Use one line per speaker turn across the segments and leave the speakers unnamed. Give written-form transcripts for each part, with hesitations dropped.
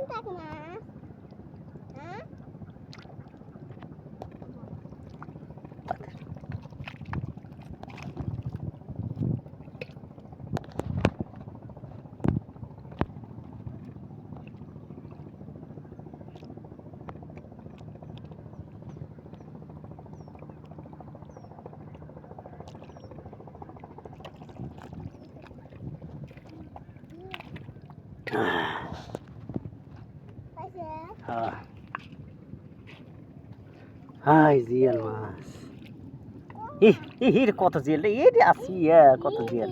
টাকি মাছ হ্যাঁ
হাই জিয়াল মাছ কত জিয়াল রে এই আসি কত জিয়াল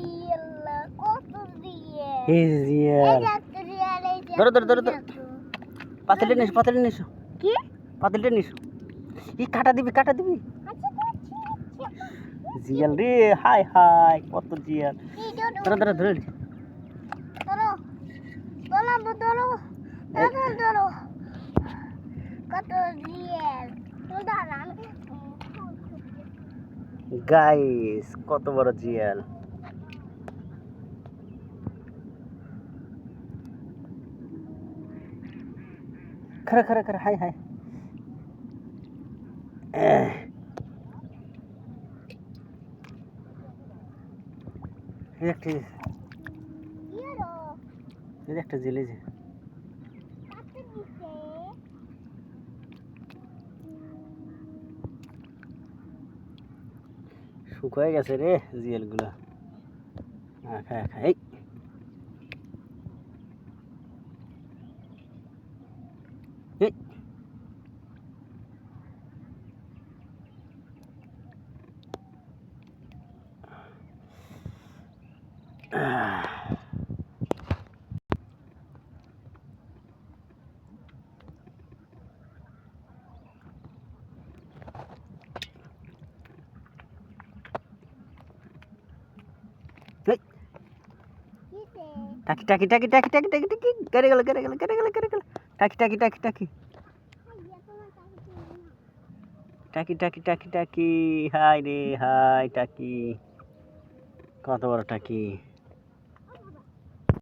এই জিয়াল ধরো ধরো ধরো ধরো পাতিলটা নিস
কি
পাতিলটা নিস এই কাটা দিবি জিয়াল রে হাই হাই কত জিয়াল ধরো ধরো ধরে
ধরো কত রিয়েল
গাইস কত বড় জিয়াল খরা হাই হাই একটা জেলে যে শুকায় গেছে রে জিয়ালগুলা খাই টাকি কেটে গেল টাকি হাই রে হাই টাকি কত বড় টাকি